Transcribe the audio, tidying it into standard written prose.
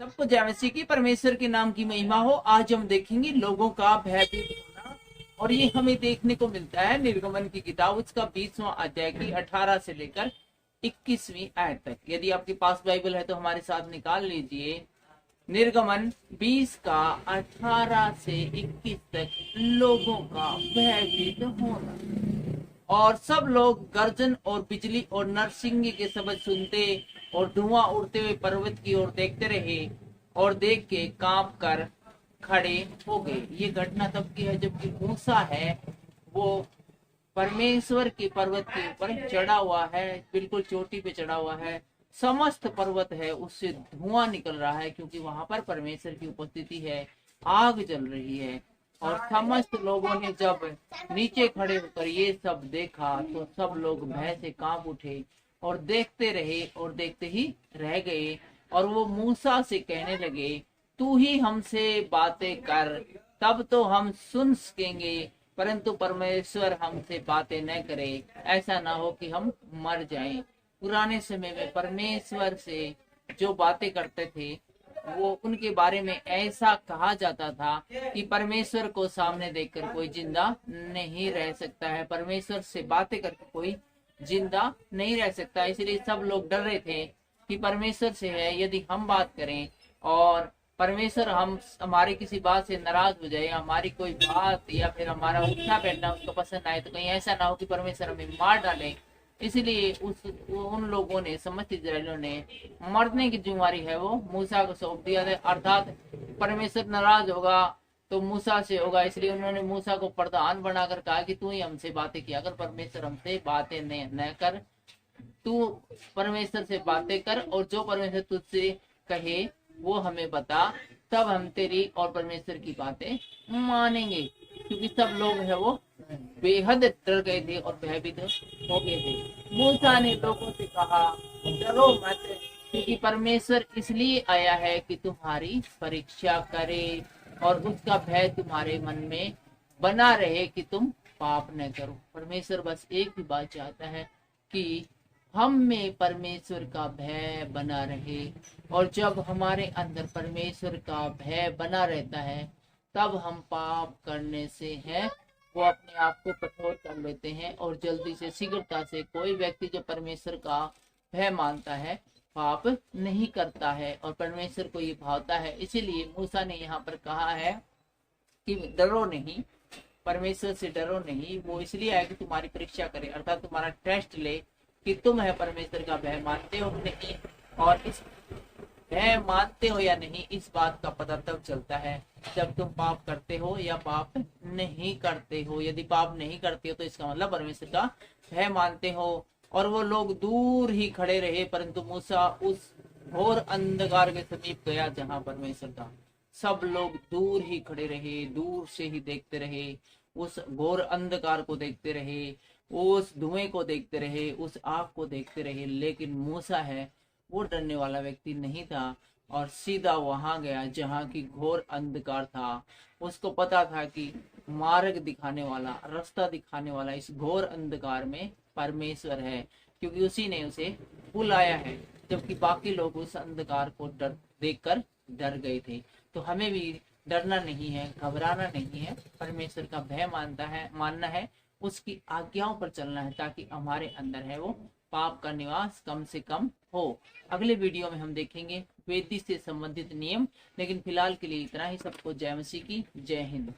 सबको जय मसीह की, परमेश्वर के नाम की महिमा हो। आज हम देखेंगे लोगों का भयभीत होना, और ये हमें देखने को मिलता है निर्गमन की किताब उसका 20वां अध्याय की 18 से लेकर 21वीं आयत तक। यदि आपके पास बाइबल है तो हमारे साथ निकाल लीजिए। निर्गमन 20 का 18 से 21 तक लोगों का भयभीत होना। और सब लोग गर्जन और बिजली और नरसिंगे के शब्द सुनते और धुआं उड़ते हुए पर्वत की ओर देखते रहे, और देख के कांप कर खड़े हो गए। ये घटना तब की है जबकि मूसा है वो परमेश्वर के पर्वत के ऊपर चढ़ा हुआ है, बिल्कुल चोटी पे चढ़ा हुआ है। समस्त पर्वत है उससे धुआं निकल रहा है, क्योंकि वहां पर परमेश्वर की उपस्थिति है, आग जल रही है। और समस्त लोगों ने जब नीचे खड़े होकर ये सब देखा तो सब लोग भय से कांप उठे और देखते रहे और देखते ही रह गए। और वो मूसा से कहने लगे, तू ही हमसे बातें कर, तब तो हम सुन सकेंगे, परंतु परमेश्वर हमसे बातें न करे, ऐसा ना हो कि हम मर जाएं। पुराने समय में परमेश्वर से जो बातें करते थे वो उनके बारे में ऐसा कहा जाता था कि परमेश्वर को सामने देखकर कोई जिंदा नहीं रह सकता है, परमेश्वर से बातें करके कोई जिंदा नहीं रह सकता। इसलिए सब लोग डर रहे थे कि परमेश्वर से है, यदि हम बात करें और परमेश्वर हमारी किसी बात से नाराज हो जाए, हमारी कोई बात या फिर हमारा उठना बैठना उसको पसंद आए, तो कहीं ऐसा ना हो कि परमेश्वर हमें मार डाले। इसलिए उन लोगों ने, समस्त इजरायलियों ने मरने की जिम्मेवारी है वो मूसा को सौंप दिया था। अर्थात परमेश्वर नाराज होगा तो मूसा से होगा, इसलिए उन्होंने मूसा को प्रधान बनाकर कहा कि तू ही हमसे बातें किया कर, परमेश्वर हमसे बातें न कर, तू परमेश्वर से बातें कर और जो परमेश्वर तुझसे कहे वो हमें बता, तब हम तेरी और परमेश्वर की बातें मानेंगे। क्योंकि सब लोग है वो बेहद डर गए थे और भयभीत हो गए थे। मूसा ने लोगों से कहा, डरो मत, क्योंकि परमेश्वर इसलिए आया है कि तुम्हारी परीक्षा करे और उसका भय तुम्हारे मन में बना रहे कि तुम पाप न करो। परमेश्वर बस एक ही बात चाहता है कि हम में परमेश्वर का भय बना रहे, और जब हमारे अंदर परमेश्वर का भय बना रहता है तब हम पाप करने से है वो अपने आप को कठोर कर लेते हैं, और जल्दी से शीघ्रता से कोई व्यक्ति जो परमेश्वर का भय मानता है पाप नहीं करता है, और परमेश्वर को ये भावता है। इसीलिए मूसा ने यहाँ पर कहा है कि डरो नहीं, परमेश्वर से डरो नहीं। वो इसलिए आया कि तुम्हारी परीक्षा करे, अर्थात तुम्हारा टेस्ट ले कि तुम है परमेश्वर का भय मानते हो कि नहीं। और इस भय मानते हो या नहीं, इस बात का पता तब चलता है जब तुम पाप करते हो या पाप नहीं करते हो। यदि पाप नहीं करते हो तो इसका मतलब परमेश्वर का भय मानते हो। और वो लोग दूर ही खड़े रहे, परंतु मूसा उस घोर अंधकार के समीप गया जहां परमेश्वर था। सब लोग दूर ही खड़े रहे, दूर से ही देखते रहे, उस घोर अंधकार को देखते रहे, उस धुएं को देखते रहे, उस आग को देखते रहे। लेकिन मूसा है वो डरने वाला व्यक्ति नहीं था, और सीधा वहां गया जहां की घोर अंधकार था। उसको पता था कि मार्ग दिखाने वाला, रास्ता दिखाने वाला इस घोर अंधकार में परमेश्वर है, क्योंकि उसी ने उसे बुलाया है, जबकि बाकी लोग उस अंधकार को देखकर डर गए थे। तो हमें भी डरना नहीं है, घबराना नहीं है, परमेश्वर का भय मानना है, उसकी आज्ञाओं पर चलना है, ताकि हमारे अंदर है वो पाप का निवास कम से कम हो। अगले वीडियो में हम देखेंगे वेदी से संबंधित नियम, लेकिन फिलहाल के लिए इतना ही। सबको जय मसीह की, जय हिंद।